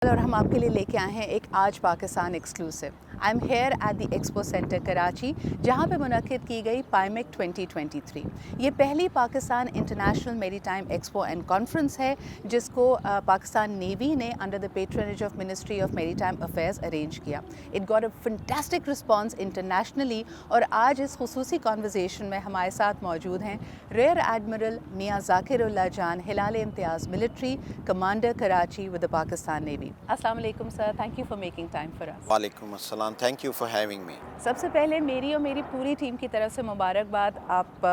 اور ہم آپ کے لیے لے کے آئے ہیں ایک آج Pakistan exclusive. I am here at the expo centre Karachi, جہاں پہ منعقد کی گئی پائمیک 2023. یہ پہلی Pakistan international maritime expo and conference ہے جس کو پاکستان نیوی نے under the patronage of ministry of maritime affairs arrange کیا. It got a fantastic response internationally, اور آج اس خصوصی کانورزیشن میں ہمارے ساتھ موجود ہیں ریئر ایڈمرل میاں ذاکر اللہ Jan, Hilal Imtiaz military commander Karachi with the Pakistan navy. السلام علیکم sir, thank you for making time for us. وعلیکم السلام, thank you for having me. سب سے پہلے میری اور میری پوری ٹیم کی طرف سے مبارکباد آپ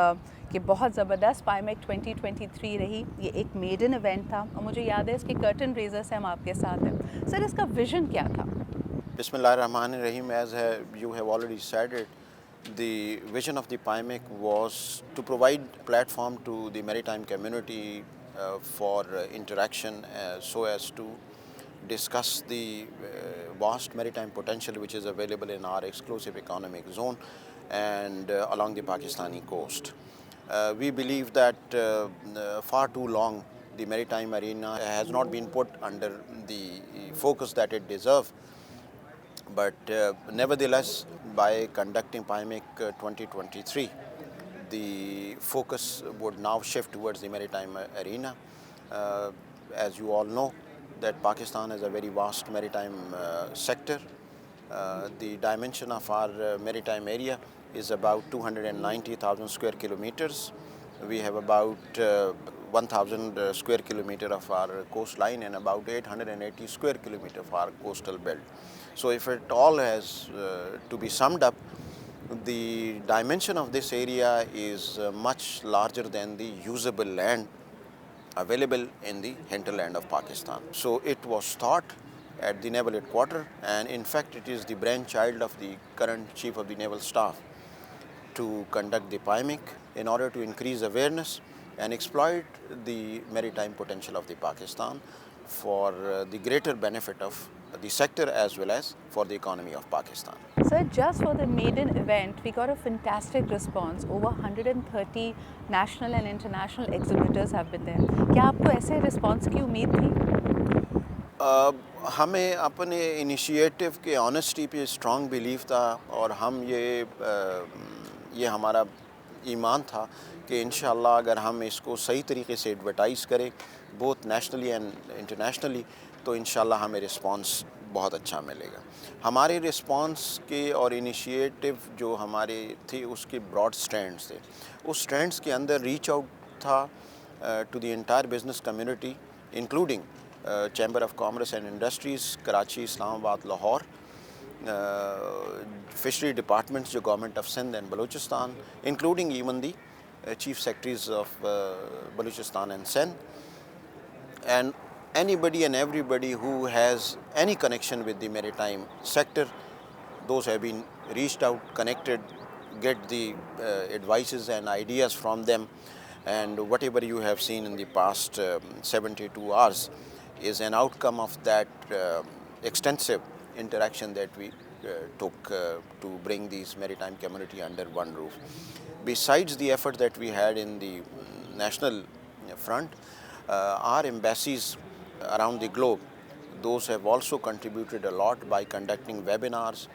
کہ بہت زبردست پائمیک 2023 رہی. یہ ایک میڈن ایونٹ تھا اور مجھے یاد ہے اس کے کرٹن ریزر سے ہم آپ کے ساتھ ہیں. سر اس کا ویژن کیا تھا؟ بسم اللہ الرحمن الرحیم. As you have already said it, the vision of the PIMEC was to provide platform to the maritime community for interaction so as to discuss the vast maritime potential which is available in our exclusive economic zone and along the Pakistani coast. We believe that far too long the maritime arena has not been put under the focus that it deserves. But nevertheless, by conducting PIMEC 2023, the focus would now shift towards the maritime arena. As you all know, that Pakistan has a very vast maritime sector. The dimension of our maritime area is about 290,000 square kilometers. We have about 1,000 square kilometer of our coastline and about 880 square kilometer of our coastal belt. So if it all has to be summed up, the dimension of this area is much larger than the usable land available in the hinterland of Pakistan. So it was thought at the Naval Headquarters, and in fact it is the brainchild of the current Chief of the Naval Staff to conduct the PIMEC in order to increase awareness and exploit the maritime potential of the Pakistan for the greater benefit of the sector as well as for the economy of Pakistan. Sir, just for the maiden event, we got a fantastic response. Over 130 national and international exhibitors have been there. کیا آپ کو ایسے response کی امید تھی؟ ہمیں اپنے initiative کے آنیسٹی پہ اسٹرانگ بلیف تھا, اور ہم یہ ہمارا ایمان تھا کہ انشاءاللہ اگر ہم اس کو صحیح طریقے سے ایڈورٹائز کریں بوتھ نیشنلی اینڈ انٹرنیشنلی تو انشاءاللہ ہمیں رسپانس بہت اچھا ملے گا. ہمارے رسپانس کے اور انیشیٹو جو ہمارے تھے اس کے براڈ سٹینڈز تھے. اس سٹینڈز کے اندر ریچ آؤٹ تھا to the entire business community including chamber of commerce and industries Karachi, Islamabad, Lahore, fishery departments جو government of Sindh and Balochistan, including even the chief secretaries of Balochistan and Sindh, and anybody and everybody who has any connection with the maritime sector. Those have been reached out, connected, get the advices and ideas from them, and whatever you have seen in the past 72 hours is an outcome of that extensive interaction that we took to bring these maritime community under one roof. Besides the effort that we had in the national front, our embassies around the globe, those have also contributed a lot by conducting webinars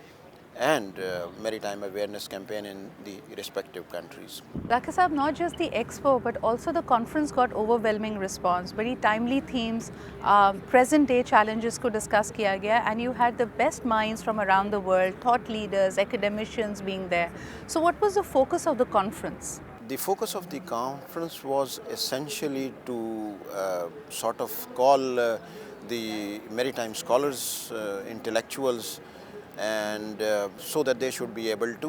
and maritime awareness campaign in the respective countries. Rakhi Saab, not just the expo but also the conference got overwhelming response. Very timely themes, present day challenges ko discuss kiya gaya, and you had the best minds from around the world, thought leaders, academicians being there. So what was the focus of the conference? The focus of the conference was essentially to sort of call the maritime scholars, intellectuals, and so that they should be able to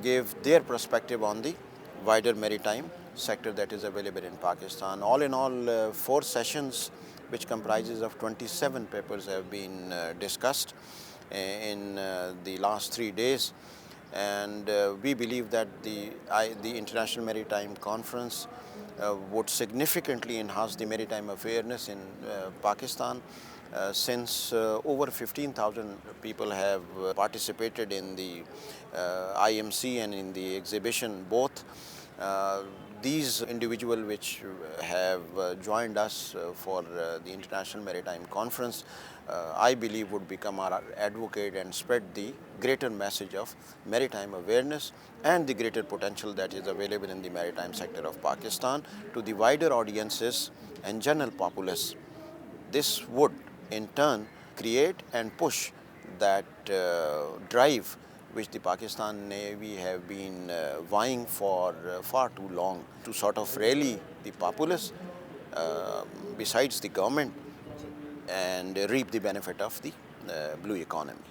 give their perspective on the wider maritime sector that is available in Pakistan. All in all, 4 sessions which comprises of 27 papers have been discussed in the last 3 days. And we believe that the International Maritime Conference would significantly enhance the maritime awareness in Pakistan, since over 15,000 people have participated in the IMC and in the exhibition both. These individuals which have joined us for the International Maritime Conference I believe would become our advocate and spread the greater message of maritime awareness and the greater potential that is available in the maritime sector of Pakistan to the wider audiences and general populace. This would in turn create and push that drive which the Pakistan Navy have been vying for far too long, to sort of rally the populace besides the government and reap the benefit of the blue economy.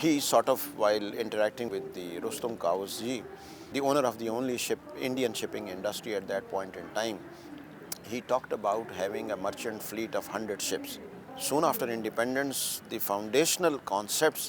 He sort of, while interacting with the Rustam Kawas ji, the owner of the only Indian shipping industry at that point in time, he talked about having a merchant fleet of 100 ships. Soon after independence, the foundational concepts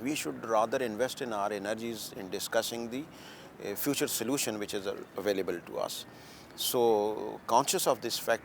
we should rather invest in our energies in discussing the future solution which is available to us. So conscious of this fact,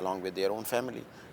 along with their own family.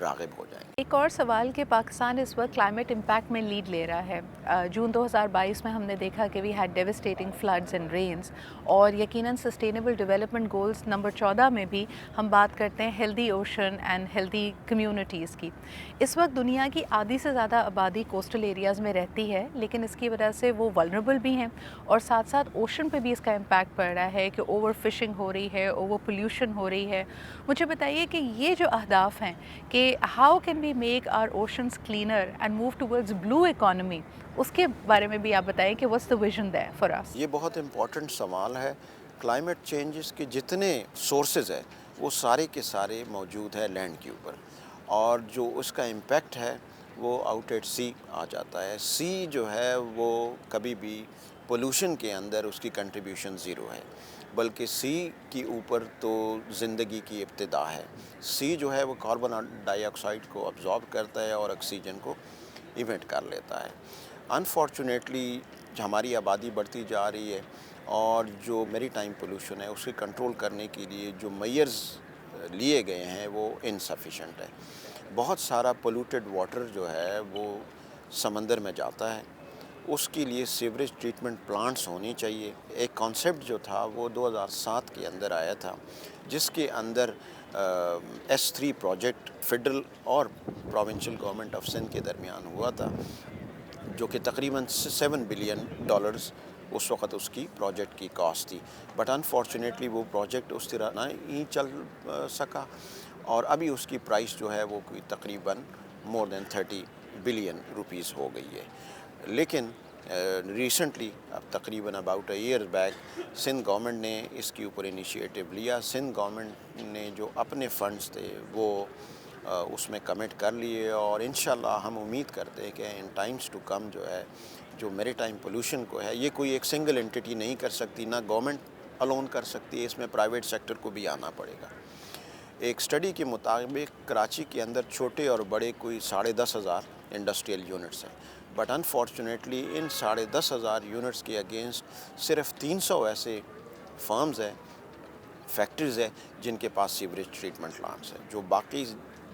راغب ہو جائیں گے۔ ایک اور سوال کہ پاکستان اس وقت climate impact میں lead لے رہا ہے۔ جون 2022 میں ہم نے دیکھا کہ we had devastating floods and rains, اور یقیناً سسٹینیبل ڈیولپمنٹ گولز نمبر 14 میں بھی ہم بات کرتے ہیں healthy ocean and healthy communities کی۔ اس وقت دنیا کی آدھی سے زیادہ آبادی کوسٹل ایریاز میں رہتی ہے، لیکن اس کی وجہ سے وہ ولنریبل بھی ہیں، اور ساتھ ساتھ اوشن پہ بھی اس کا امپیکٹ پڑ رہا ہے کہ اوور فشنگ ہو رہی ہے، اوور پولیوشن ہو رہی ہے۔ مجھے بتائیے کہ یہ جو اہداف ہیں کہ how can we make our oceans cleaner and move towards blue economy, اس کے بارے میں بھی آپ بتائیں کہ what's the vision there for us. یہ بہت امپورٹنٹ سوال ہے۔ کلائمیٹ چینجز کے جتنے سورسز ہیں وہ سارے کے سارے موجود ہے لینڈ کے اوپر، اور جو اس کا امپیکٹ ہے وہ آؤٹ ایٹ سی آ جاتا ہے۔ سی جو ہے وہ کبھی بھی پولوشن کے اندر اس کی کنٹریبیوشن زیرو ہے، بلکہ سی کے اوپر تو زندگی کی ابتدا ہے۔ سی جو ہے وہ کاربن ڈائی آکسائڈ کو ابزارب کرتا ہے اور آکسیجن کو ایمٹ کر لیتا ہے۔ انفارچونیٹلی ہماری آبادی بڑھتی جا رہی ہے، اور جو میری ٹائم پولوشن ہے اس کے کنٹرول کرنے کے لیے جو میئرز لیے گئے ہیں وہ انسفیشینٹ ہے۔ بہت سارا پولوٹیڈ واٹر جو ہے وہ سمندر میں جاتا ہے، اس کے لیے سیوریج ٹریٹمنٹ پلانٹس ہونی چاہیے۔ ایک کانسیپٹ جو تھا وہ 2007 کے اندر آیا تھا، جس کے اندر S3 پروجیکٹ فیڈرل اور پروونشل گورنمنٹ آف سندھ کے درمیان ہوا تھا، جو کہ تقریباً $7 بلین اس وقت اس کی پروجیکٹ کی کاسٹ تھی، بٹ انفارچونیٹلی وہ پروجیکٹ اس طرح نہیں چل سکا، اور ابھی اس کی پرائس جو ہے وہ کوئی تقریباً مور دین 30 بلین روپیز ہو گئی ہے۔ لیکن ریسنٹلی اب تقریباً about a year back Sindh government نے اس کے اوپر انیشیٹو لیا۔ سندھ گورنمنٹ نے جو اپنے فنڈز تھے وہ اس میں کمٹ کر لیے، اور انشاءاللہ ہم امید کرتے ہیں کہ ان ٹائمز ٹو کم جو ہے جو میری ٹائم پولوشن کو ہے، یہ کوئی ایک سنگل انٹیٹی نہیں کر سکتی، نہ گورنمنٹ الون کر سکتی ہے، اس میں پرائیویٹ سیکٹر کو بھی آنا پڑے گا۔ ایک سٹڈی کے مطابق کراچی کے اندر چھوٹے اور بڑے کوئی 10,500 انڈسٹریل یونٹس ہیں، بٹ انفارچونیٹلی ان 10,500 یونٹس کے اگینسٹ صرف 300 ایسے فرمز ہیں، فیکٹریز ہیں جن کے پاس سیوریج ٹریٹمنٹ پلانٹس ہیں۔ جو باقی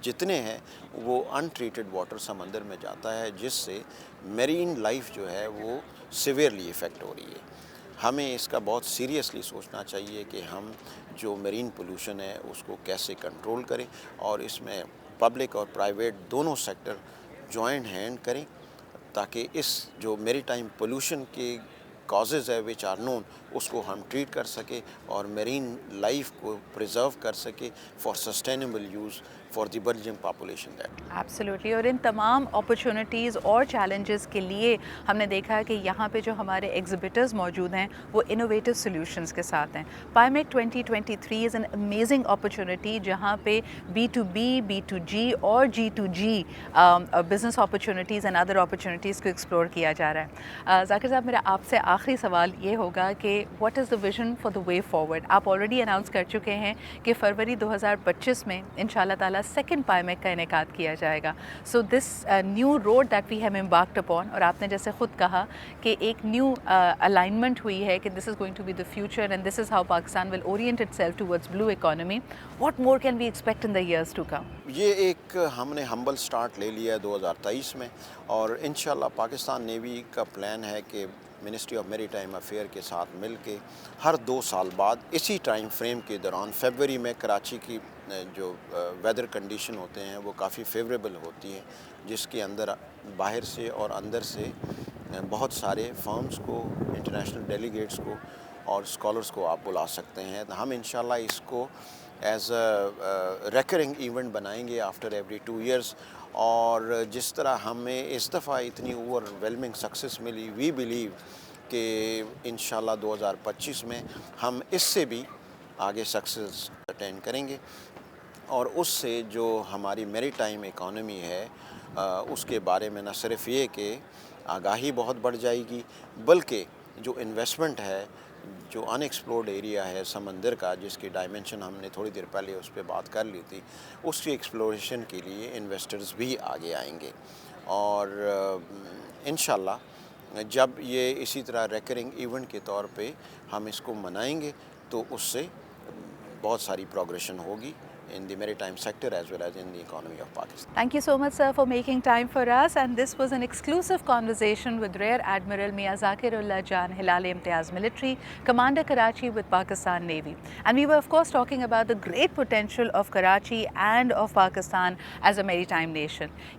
جتنے ہیں وہ ان ٹریٹڈ واٹر سمندر میں جاتا ہے، جس سے میرین لائف جو ہے وہ سیویئرلی افیکٹ ہو رہی ہے۔ ہمیں اس کا بہت سیریسلی سوچنا چاہیے کہ ہم جو میرین پولوشن ہے اس کو کیسے کنٹرول کریں، اور اس میں پبلک اور پرائیویٹ دونوں سیکٹر جوائنٹ ہینڈ کریں، تاکہ اس جو میری ٹائم پولوشن کے کازز ہے وچ آر نون اس کو ہم ٹریٹ کر سکیں، اور میرین لائف کو پریزرو کر سکیں for sustainable use for the bridging population that. Absolutely, اور ان تمام اپرچونٹیز اور چیلنجز کے لیے ہم نے دیکھا کہ یہاں پہ جو ہمارے ایگزیبٹرز موجود ہیں وہ انوویٹو سلیوشنز کے ساتھ ہیں۔ پائمیک 2023 از این امیزنگ اپرچونٹی، جہاں پہ B2B، B2G اور G2G business opportunities and other opportunities کو ایکسپلور کیا جا رہا ہے۔ ذاکر صاحب، میرا آپ سے آخری سوال یہ ہوگا کہ what is the vision for the way forward? آپ آلریڈی اناؤنس کر چکے ہیں کہ فروری 2025 میں ان شاء اللہ تعالیٰ سیکنڈ پائمیک کا انعقاد کیا جائے گا۔ So this new road that we have embarked upon, اور آپ نے جیسے خود کہا کہ ایک نیو الائنمنٹ ہوئی ہے کہ this is going to be the future and this is how Pakistan will orient itself towards blue economy. What more can we expect in the years to come? یہ ایک ہم نے ہمبل سٹارٹ لے لیا ہے 2023 میں، اور انشاءاللہ پاکستان نیوی کا پلان ہے کہ منسٹری آف میری ٹائم افیئر کے ساتھ مل کے ہر 2 سال بعد اسی ٹائم فریم کے دوران فیبروری میں کراچی کی جو ویدر کنڈیشن ہوتے ہیں وہ کافی فیوریبل ہوتی ہیں، جس کے اندر باہر سے اور اندر سے بہت سارے فرمز کو، انٹرنیشنل ڈیلیگیٹس کو اور اسکالرس کو آپ بلا سکتے ہیں۔ ہم انشاءاللہ اس کو ایز اے ریکرنگ ایونٹ بنائیں گے آفٹر ایوری 2 ایئرس، اور جس طرح ہمیں اس دفعہ اتنی اوور ویلمنگ سکسیس ملی، وی بلیو کہ انشاءاللہ 2025 میں ہم اس سے بھی آگے سکسیس اٹین کریں گے، اور اس سے جو ہماری میری ٹائم اکانومی ہے اس کے بارے میں نہ صرف یہ کہ آگاہی بہت بڑھ جائے گی، بلکہ جو انویسٹمنٹ ہے، جو ان ایکسپلورڈ ایریا ہے سمندر کا، جس کی ڈائمنشن ہم نے تھوڑی دیر پہلے اس پہ بات کر لی تھی، اس کی ایکسپلوریشن کے لیے انویسٹرز بھی آگے آئیں گے، اور انشاءاللہ جب یہ اسی طرح ریکرنگ ایونٹ کے طور پہ ہم اس کو منائیں گے تو اس سے بہت ساری پروگریشن ہوگی in the maritime sector as well as in the economy of Pakistan. Thank you so much, sir, for making time for us. And this was an exclusive conversation with Rear Admiral Mia Zakirullah Jan Hilal-e-Imtiaz Military, Commander Karachi with Pakistan Navy. And we were of course talking about the great potential of Karachi and of Pakistan as a maritime nation.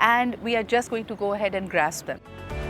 and we are just going to go ahead and grasp them.